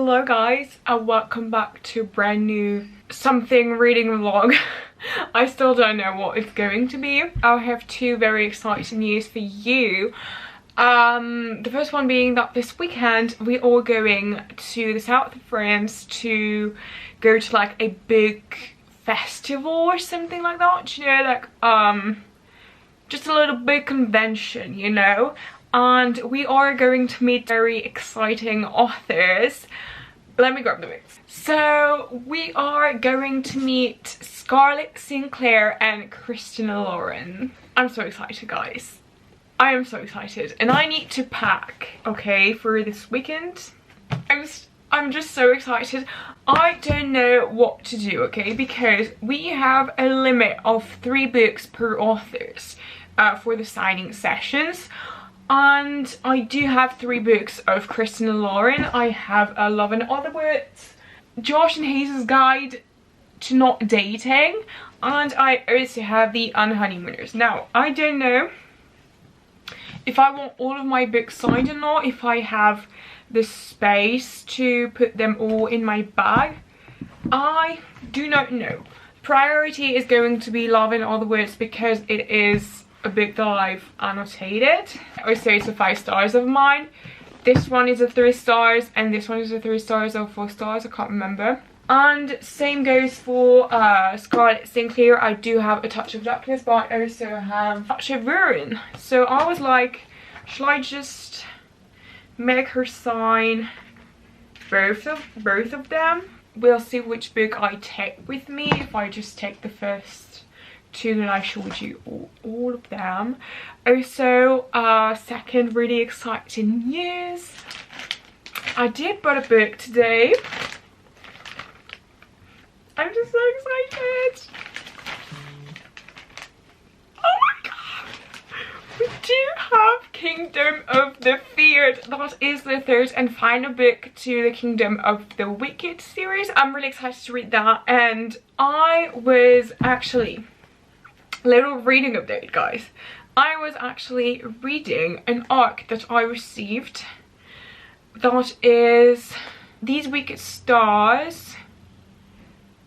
Hello guys, and welcome back to a brand new something reading vlog. I still don't know what it's going to be. I have two very exciting news for you. The first one being that this weekend we are going to the south of France to go to like a big festival or something like that, you know, like just a little big convention, you know. And we are going to meet very exciting authors. Let me grab the books. So we are going to meet Scarlett, Clair and Christina Lauren. I'm so excited, guys. I am so excited, and I need to pack, okay, for this weekend. I'm just so excited. I don't know what to do, okay, because we have a limit of 3 books per authors for the signing sessions. And I do have 3 books of Christina Lauren. I have Love and Other Words, Josh and Hazel's Guide to Not Dating, and I also have The Unhoneymooners. Now, I don't know if I want all of my books signed or not, if I have the space to put them all in my bag. I do not know. Priority is going to be Love and Other Words because it is a book that I've annotated. Also, it's a 5 stars of mine. This one is a 3 stars and this one is a 3 stars or 4 stars, I can't remember. And same goes for Scarlett Sinclair. I do have A Touch of Darkness, but I also have A Touch of Ruin. So I was like, should I just make her sign both of them? We'll see which book I take with me. If I just take the first 2 that I showed you, all of them. Also, second really exciting news. I did buy a book today. I'm just so excited. Oh my god! We do have Kingdom of the Feared. That is the 3rd and final book to the Kingdom of the Wicked series. I'm really excited to read that, and I was actually... little reading update, guys. I was actually reading an arc that I received that is These Wicked Stars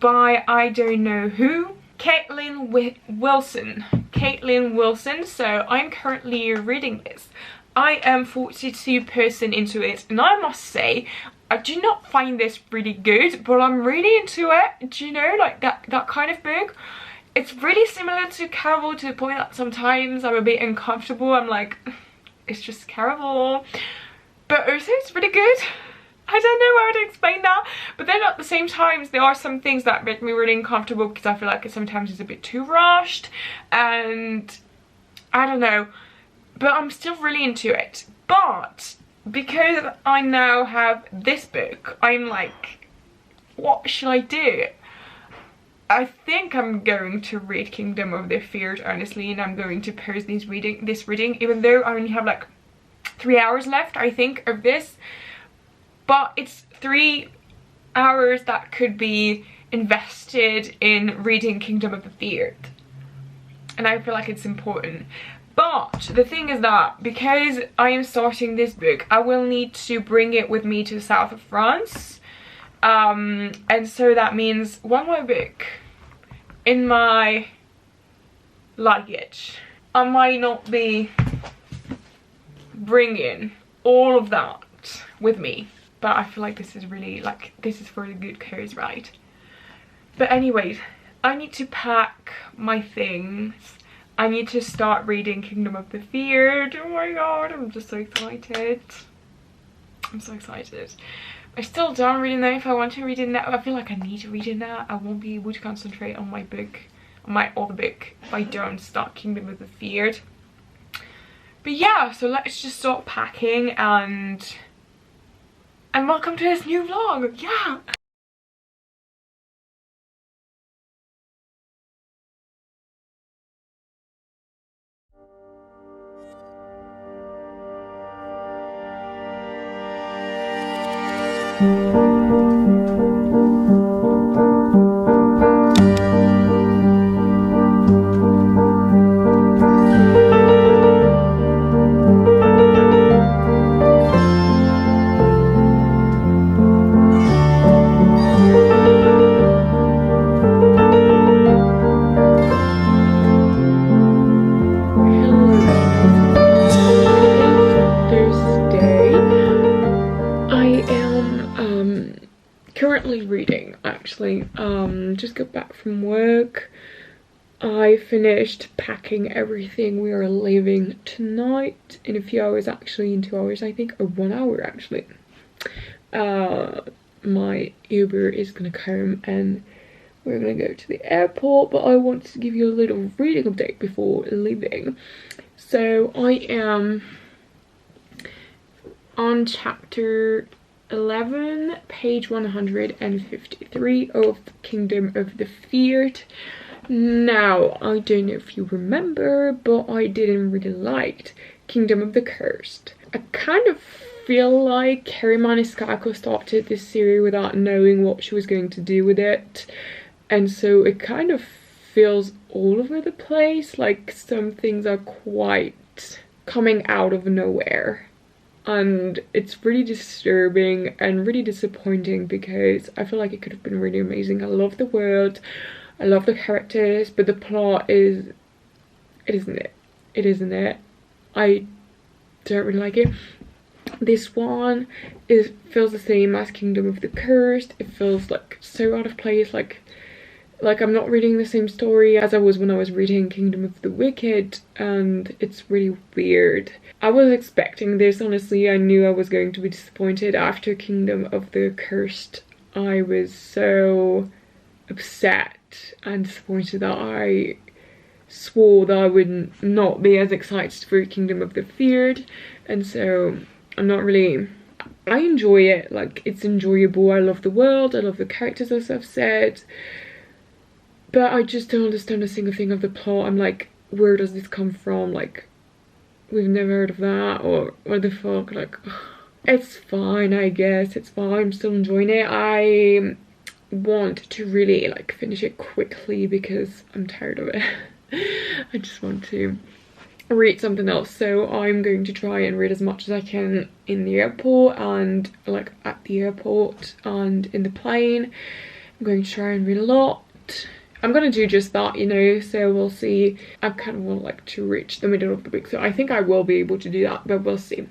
by I don't know who, Caitlin Wilson. So I'm currently reading this. I am 42% into it, and I must say I do not find this really good, but I'm really into it. Do you know, like that kind of book? It's really similar to Caraval to the point that sometimes I'm a bit uncomfortable. I'm like, it's just Caraval. But also it's really good. I don't know how to explain that. But then at the same time, there are some things that make me really uncomfortable because I feel like sometimes it's a bit too rushed. And I don't know. But I'm still really into it. But because I now have this book, I'm like, what should I do? I think I'm going to read Kingdom of the Feared, honestly, and I'm going to post this reading, even though I only have like 3 hours left, I think, of this. But it's 3 hours that could be invested in reading Kingdom of the Feared, and I feel like it's important. But the thing is that because I am starting this book, I will need to bring it with me to the south of France. And so that means one more book in my luggage. I might not be bringing all of that with me, but I feel like this is really, like, this is for the good cause, right? But anyways, I need to pack my things. I need to start reading Kingdom of the Feared. Oh my god, I'm just so excited. I'm so excited. I still don't really know if I want to read it now. I feel like I need to read it now. I won't be able to concentrate on my book, on my other book, if I don't start Kingdom of the Feared. But yeah, so let's just start packing and welcome to this new vlog. Yeah. actually. Just got back from work. I finished packing everything. We are leaving tonight in a few hours, actually in 2 hours I think, or 1 hour actually. My Uber is gonna come and we're gonna go to the airport, but I wanted to give you a little reading update before leaving. So I am on chapter 11, page 153 of Kingdom of the Feared. Now, I don't know if you remember, but I didn't really like Kingdom of the Cursed. I kind of feel like Kerri Maniscalco started this series without knowing what she was going to do with it. And so it kind of feels all over the place, like some things are quite coming out of nowhere. And it's really disturbing and really disappointing because I feel like it could have been really amazing. I love the world, I love the characters, but the plot is, it isn't it. I don't really like it. This one feels the same as Kingdom of the Cursed. It feels like so out of place, like I'm not reading the same story as I was when I was reading Kingdom of the Wicked, and it's really weird. I was expecting this, honestly. I knew I was going to be disappointed after Kingdom of the Cursed. I was so upset and disappointed that I swore that I would not be as excited for Kingdom of the Feared, and so I'm not really... I enjoy it, like it's enjoyable. I love the world, I love the characters, as I've said, but I just don't understand a single thing of the plot. I'm like, where does this come from? Like, we've never heard of that, or what the fuck? Like, it's fine, I guess, it's fine. I'm still enjoying it. I want to really like finish it quickly because I'm tired of it. I just want to read something else, so I'm going to try and read as much as I can in the airport and like at the airport and in the plane. I'm going to try and read a lot. I'm gonna do just that, you know, so we'll see. I kind of want like to reach the middle of the week, so I think I will be able to do that, but we'll see.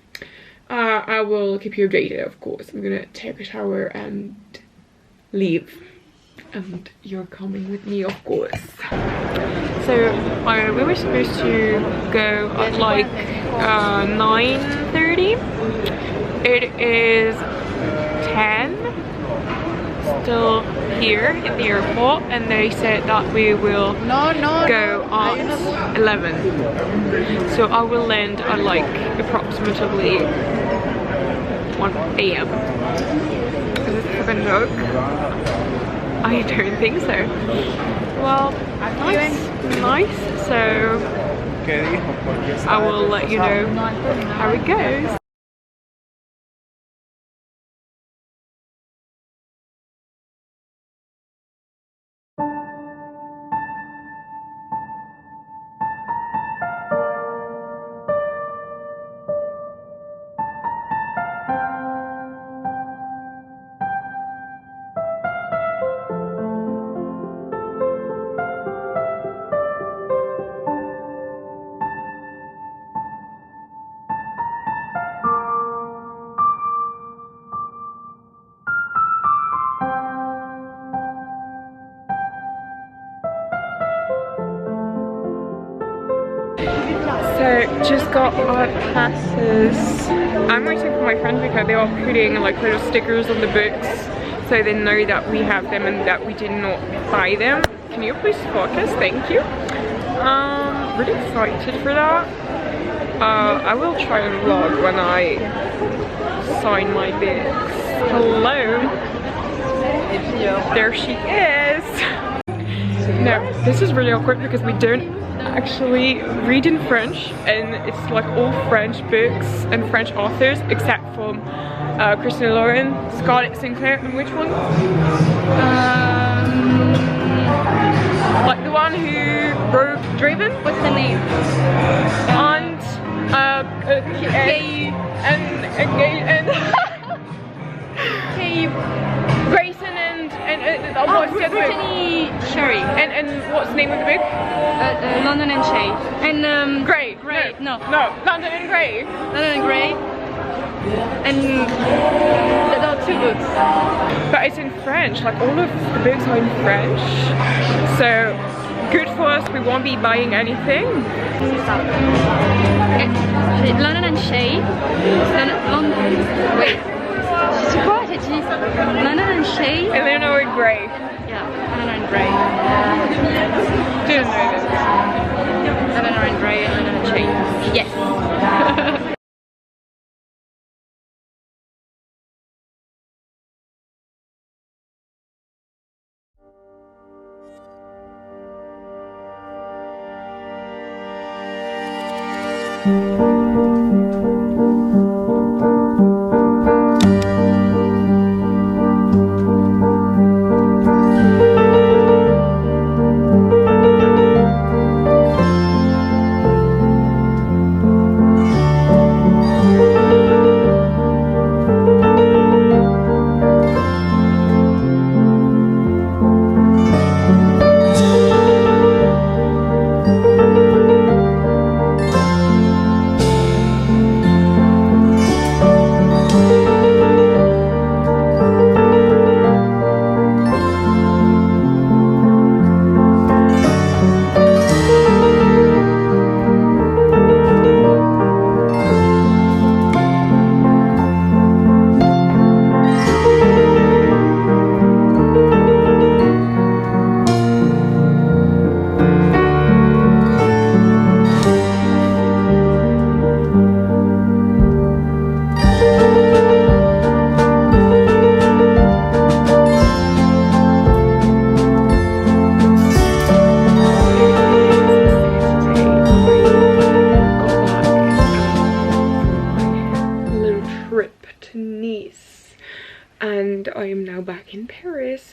I will keep you updated, of course. I'm gonna take a shower and leave, and you're coming with me, of course. So we were supposed to go at like 9:30. It is 10. Still here in the airport, and they said that we will go at 11. So I will land at like approximately 1 AM. Is this a joke? I don't think so. Well, nice. So I will let you know how it goes. So just got our passes. I'm waiting for my friends because they are putting like little stickers on the books so they know that we have them and that we did not buy them. Can you please focus? Thank you. Really excited for that. I will try and vlog when I sign my books. Hello. There she is. No, this is really awkward because we don't actually read in French, and it's like all French books and French authors except for Christina, Scarlett, Clair, and which one? Like the one who wrote Draven? What's the name? And Grayson and what's the other book? Sherry. And what's the name of the book? London and Shay. And Grey. No. London and Grey. London and Grey. And there are 2 books. But it's in French, like all of the books are in French. So good for us, we won't be buying anything. C'est ça. J'ai London and Shay. Wait. C'est quoi j'ai dit? London and Shay. Eleanor Gray. Yeah, London and Gray. Didn't know this. London and Gray and London and Shay. Yes.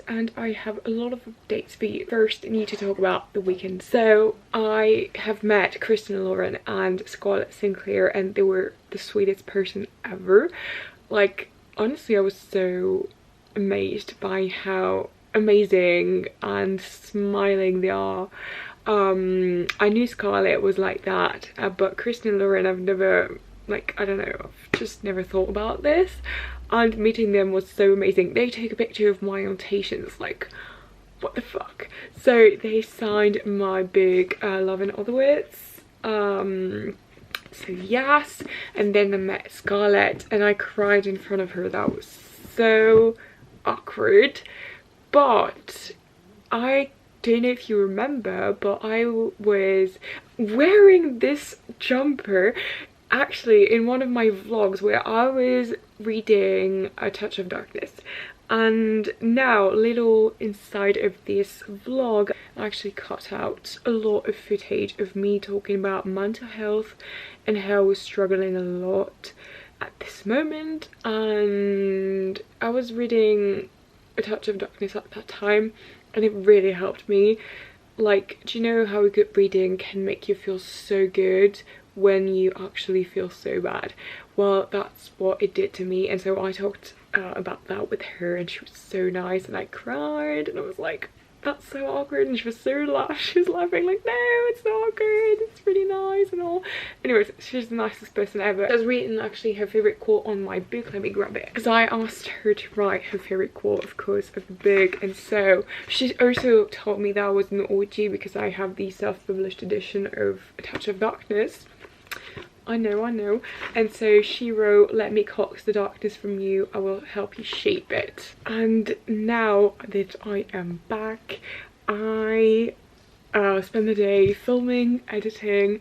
And I have a lot of updates for you. First, I need to talk about the weekend. So I have met Christina Lauren and Scarlett Sinclair, and they were the sweetest person ever. Like, honestly, I was so amazed by how amazing and smiling they are. I knew Scarlett was like that, but Christina Lauren, I've never, like, I don't know, I've just never thought about this. And meeting them was so amazing. They took a picture of my annotations, like, what the fuck. So they signed my big Love and Otherwise. So yes, and then I met Scarlett and I cried in front of her. That was so awkward. But I don't know if you remember, but I was wearing this jumper actually in one of my vlogs where I was reading A Touch of Darkness. And now, little inside of this vlog, I actually cut out a lot of footage of me talking about mental health and how I was struggling a lot at this moment. And I was reading A Touch of Darkness at that time, and it really helped me. Like, do you know how a good reading can make you feel so good when you actually feel so bad? Well, that's what it did to me. And so I talked about that with her, and she was so nice, and I cried and I was like, that's so awkward, and she was she was laughing like, no, it's not awkward, it's really nice and all. Anyways, she's the nicest person ever. I was reading actually her favorite quote on my book. Let me grab it, because I asked her to write her favorite quote, of course, of the book. And so she also told me that I was an OG because I have the self-published edition of A Touch of Darkness. I know. And so she wrote, let me coax the darkness from you, I will help you shape it. And now that I am back, I spend the day filming, editing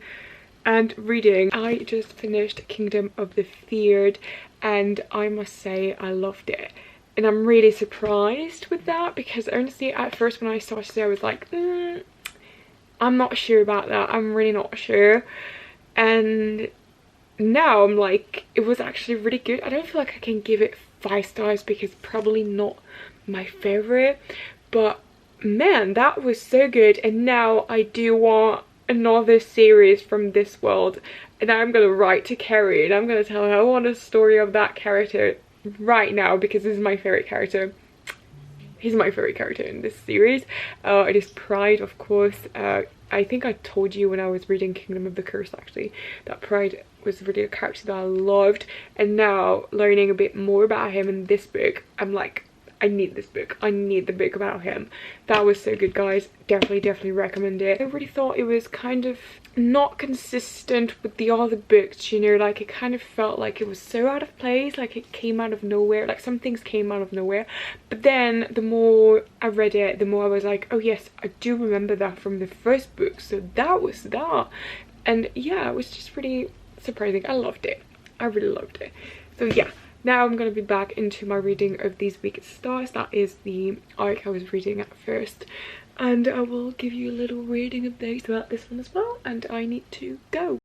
and reading. I just finished Kingdom of the Feared, and I must say I loved it. And I'm really surprised with that, because honestly at first when I started it I was like, I'm not sure about that, I'm really not sure. And now I'm like, it was actually really good. I don't feel like I can give it 5 stars because probably not my favorite, but man, that was so good. And now I do want another series from this world, and I'm gonna write to Kerri and I'm gonna tell her I want a story of that character right now, because this is my favorite character. he's my favorite character in this series. It is Pride, of course. I think I told you when I was reading Kingdom of the Curse actually that Pride was really a character that I loved, and now learning a bit more about him in this book, I'm like, I need this book. I need the book about him. That was so good, guys. Definitely recommend it. I really thought it was kind of not consistent with the other books, you know, like it kind of felt like it was so out of place, like it came out of nowhere, like some things came out of nowhere. But then the more I read it, the more I was like, oh yes, I do remember that from the first book, so that was that. And yeah, it was just really surprising. I loved it. I really loved it. So yeah, now I'm going to be back into my reading of These Wicked Stars. That is the arc I was reading at first. And I will give you a little reading of those about this one as well. And I need to go.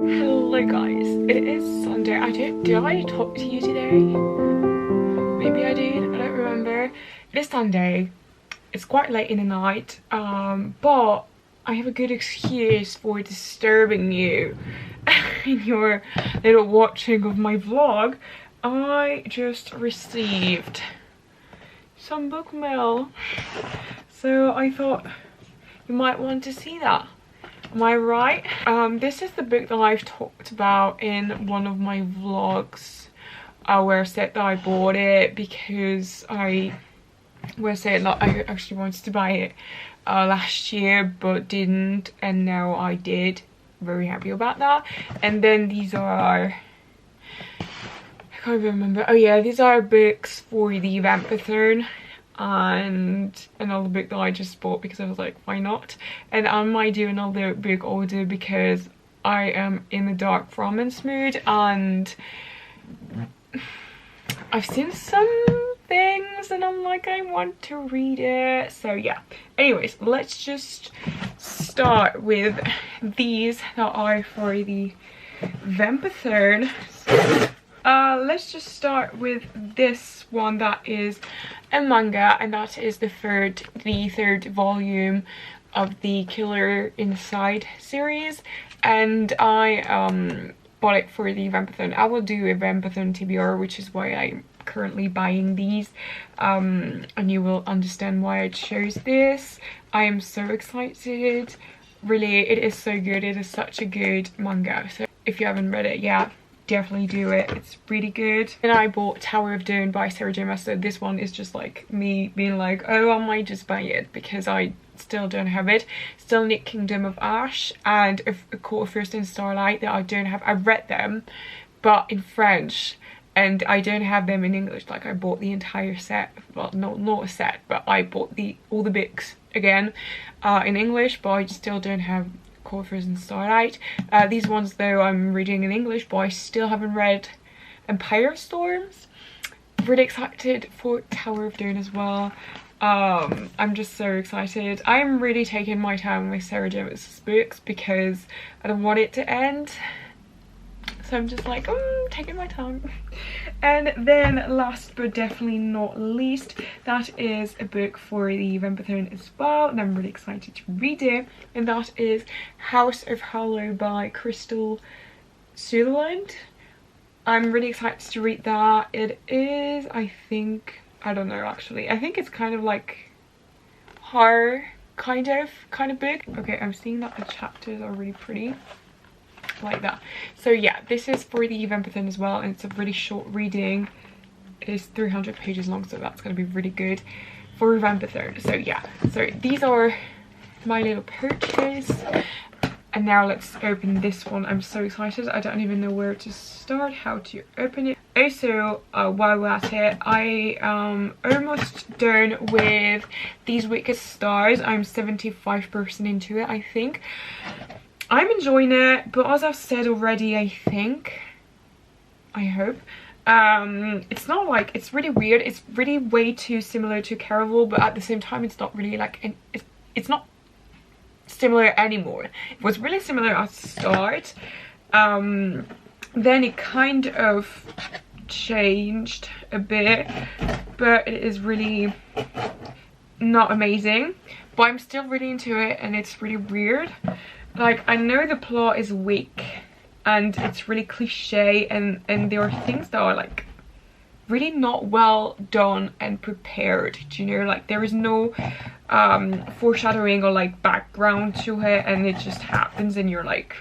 Hello guys, it is Sunday. Did I talk to you today? Maybe I did, I don't remember. It is Sunday. It's quite late in the night, but I have a good excuse for disturbing you in your little watching of my vlog. I just received some book mail, so I thought you might want to see that. Am I right? This is the book that I've talked about in one of my vlogs, where I said that I bought it because I was saying that I actually wanted to buy it last year but didn't, and now I did. Very happy about that. And then these are, I can't even remember. Oh yeah, these are books for the Vampathon, and another book that I just bought because I was like, why not? And I might do another book order because I am in the dark romance mood, and I've seen some things and I'm like, I want to read it. So yeah, anyways, let's just start with these that are for the Vampathon. Let's just start with this one that is a manga, and that is the third volume of the Killer Inside series, and I bought it for the Vampathon. I will do a Vampathon TBR, which is why I'm currently buying these, and you will understand why I chose this. I am so excited. Really, it is so good. It is such a good manga, so if you haven't read it yet, definitely do it. It's really good. And I bought Tower of Dawn by Sarah J. Maas. So this one is just like me being like, oh, I might just buy it because I still don't have it. Still need Kingdom of Ash and A Court of Frost and Starlight that I don't have. I read them but in French, and I don't have them in English. Like, I bought the entire set, well, not a set, but I bought all the books again in English, but I still don't have Court of Frost and Starlight. These ones though I'm reading in English, but I still haven't read Empire of Storms. Really excited for Tower of Dawn as well. I'm just so excited. I'm really taking my time with Sarah J. Maas's books because I don't want it to end. So I'm just like, taking my time. And then last but definitely not least, that is a book for the Vampathon as well, and I'm really excited to read it. And that is House of Hollow by Crystal Sutherland. I'm really excited to read that. It is, I think, I don't know actually. I think it's kind of like horror kind of book. Okay, I'm seeing that the chapters are really pretty. Like that. So yeah, this is for the Vampathon as well, and it's a really short reading. It is 300 pages long, so that's going to be really good for Vampathon. So yeah, so these are my little purchase. And now let's open this one. I'm so excited. I don't even know where to start, how to open it. Also, while we're at it, I am almost done with These Wicked Stars. I'm 75% into it, I think. I'm enjoying it, but as I've said already, I hope, it's not like, it's really weird. It's really way too similar to Caraval, but at the same time, it's not really like, it's not similar anymore. It was really similar at the start, then it kind of changed a bit, but it is really not amazing. But I'm still really into it, and it's really weird. Like, I know the plot is weak and it's really cliche, and there are things that are like really not well done and prepared, do you know? Like, there is no foreshadowing or like background to it, and it just happens and you're like,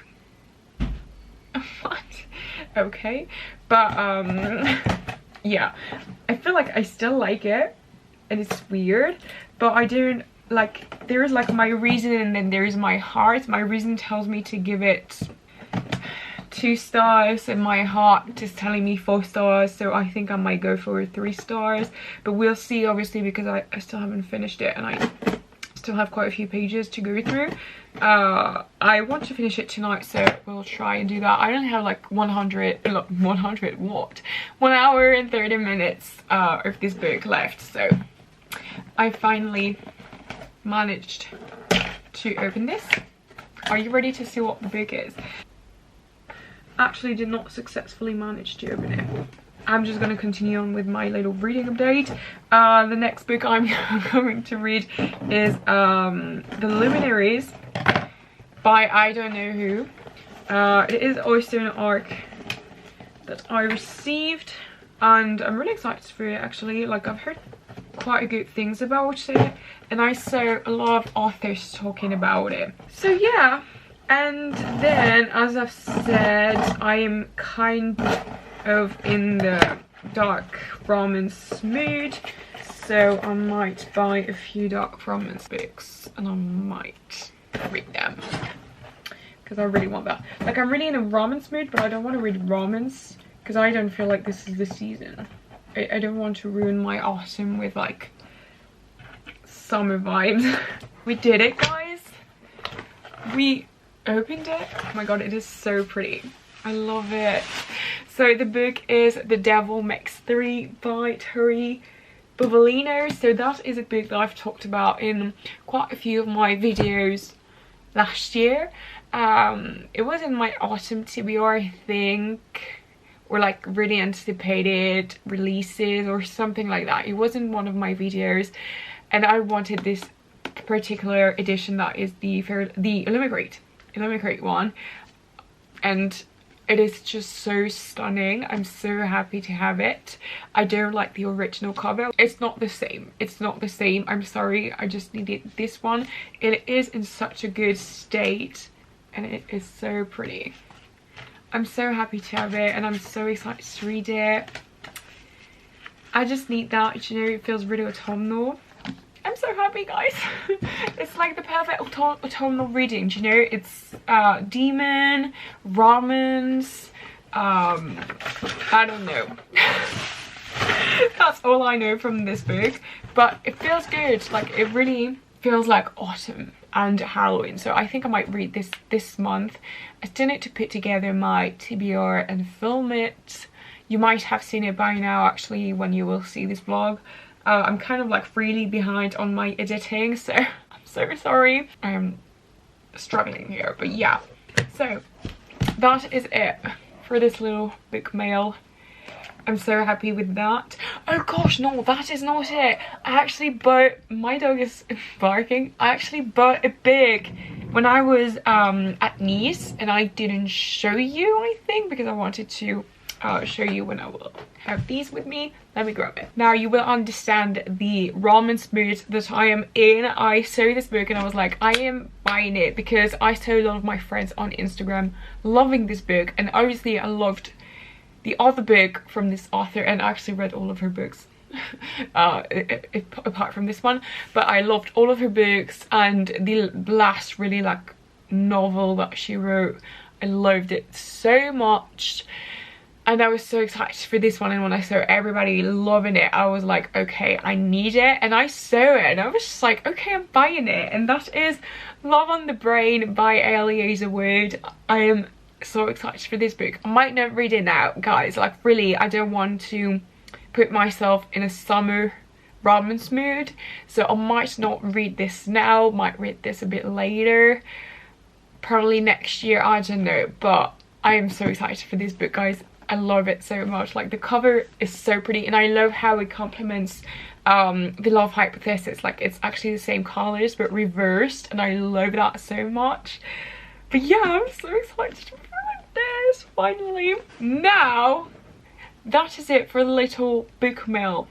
what? Okay. But yeah, I feel like I still like it, and it's weird, but I don't like, there is like my reason and then there is my heart. My reason tells me to give it 2 stars, and my heart is telling me 4 stars, so I think I might go for 3 stars, but we'll see, obviously, because I still haven't finished it and I still have quite a few pages to go through. I want to finish it tonight, so we'll try and do that. I only have like 100 what? 1 hour and 30 minutes of this book left, so I finally managed to open this. Are you ready to see what the book is? Actually did not successfully manage to open it. I'm just going to continue on with my little reading update. The next book I'm going to read is The Luminaries by I don't know who. It is also an arc that I received, and I'm really excited for it, actually. Like, I've heard quite good things about it, and I saw a lot of authors talking about it. So yeah. And then, as I've said, I am kind of in the dark romance mood, so I might buy a few dark romance books and I might read them, because I really want that. Like, I'm really in a romance mood, but I don't want to read romance because I don't feel like this is the season. I don't want to ruin my autumn with like summer vibes. We did it, guys. We opened it. Oh my god, it is so pretty. I love it. So the book is The Devil Makes Three by Terry Buvalino. So that is a book that I've talked about in quite a few of my videos last year. It was in my autumn TBR, I think, or like really anticipated releases or something like that. It was in one of my videos, and I wanted this particular edition that is the Illuminate one, and it is just so stunning. I'm so happy to have it. I don't like the original cover. It's not the same. It's not the same. I'm sorry. I just needed this one. It is in such a good state, and it is so pretty. I'm so happy to have it, and I'm so excited to read it. I just need that, you know, it feels really autumnal. I'm so happy, guys. It's like the perfect autumnal reading, you know? It's demon, romance, I don't know. That's all I know from this book, but it feels good. Like, it really feels like autumn and Halloween, so I think I might read this month. I still need to put together my TBR and film it. You might have seen it by now, actually, when you will see this vlog. I'm kind of like really behind on my editing, so I'm so sorry. I am struggling here, but yeah. So that is it for this little book mail. I'm so happy with that. Oh gosh, no, that is not it. I actually bought, my dog is barking. I actually bought a book when I was at Nice, and I didn't show you, I think, because I wanted to show you when I will have these with me. Let me grab it. Now you will understand the romance mood that I am in. I saw this book and I was like, I am buying it, because I saw a lot of my friends on Instagram loving this book, and obviously I loved the other book from this author, and I actually read all of her books apart from this one, but I loved all of her books, and the last really like novel that she wrote. I loved it so much. And I was so excited for this one, and when I saw everybody loving it, I was like, okay, I need it. And I saw it and I was just like, okay, I'm buying it. And that is Love on the Brain by Eliezer Wood. I am so excited for this book. I might not read it now, guys. Like, really, I don't want to put myself in a summer romance mood, so I might not read this now, might read this a bit later, probably next year, I don't know. But I am so excited for this book, guys. I love it so much. Like, the cover is so pretty, and I love how it complements the Love Hypothesis. Like, it's actually the same colors but reversed, and I love that so much. But yeah, I'm so excited for this finally. Now that is it for the little book mail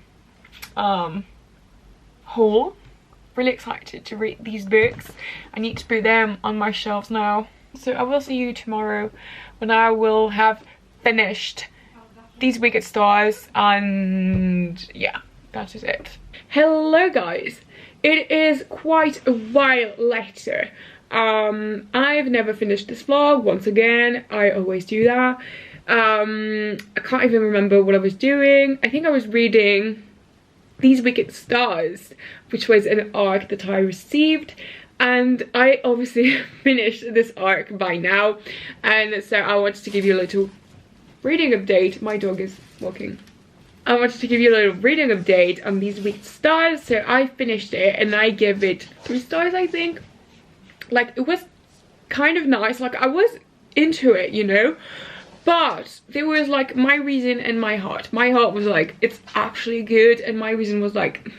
haul. Really excited to read these books. I need to put them on my shelves now. So I will see you tomorrow when I will have finished these Wicked Stars, and yeah, that is it. Hello guys, it is quite a while later. I've never finished this vlog. Once again, I always do that. I can't even remember what I was doing. I think I was reading These Wicked Stars, which was an arc that I received, and I obviously finished this arc by now, and so I wanted to give you a little reading update. My dog is walking. I wanted to give you a little reading update on These Wicked Stars. So I finished it and I give it 3 stars, I think. Like, it was kind of nice. Like, I was into it, you know, but there was like my reason and my heart. My heart was like, it's actually good, and my reason was like,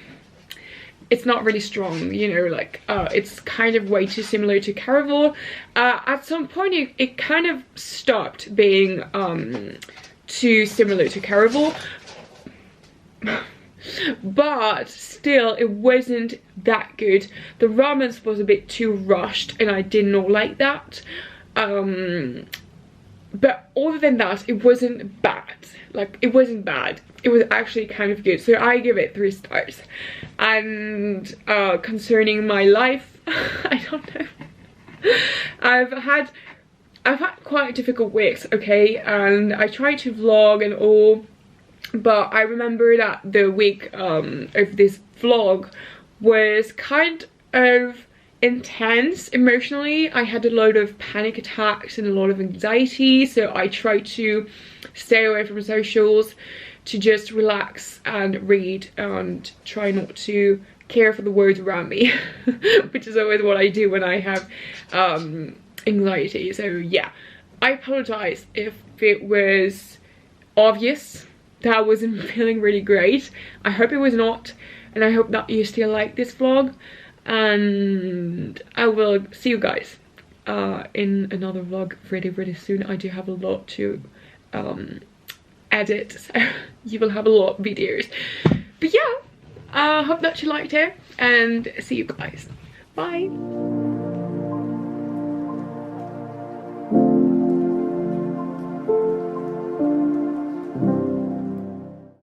it's not really strong, you know, like it's kind of way too similar to Caraval. At some point it kind of stopped being too similar to Caraval, but still it wasn't that good. The romance was a bit too rushed and I did not like that. But other than that, it wasn't bad. Like, it wasn't bad. It was actually kind of good. So I give it 3 stars. And concerning my life, I don't know. I've had quite difficult weeks, okay? And I tried to vlog and all, but I remember that the week of this vlog was kind of intense emotionally. I had a lot of panic attacks and a lot of anxiety, so I tried to stay away from socials, to just relax and read and try not to care for the words around me, which is always what I do when I have anxiety. So yeah, I apologize if it was obvious that I wasn't feeling really great. I hope it was not, and I hope that you still like this vlog. And I will see you guys in another vlog really soon. I do have a lot to edit, so you will have a lot of videos. But yeah, I hope that you liked it, and see you guys. Bye.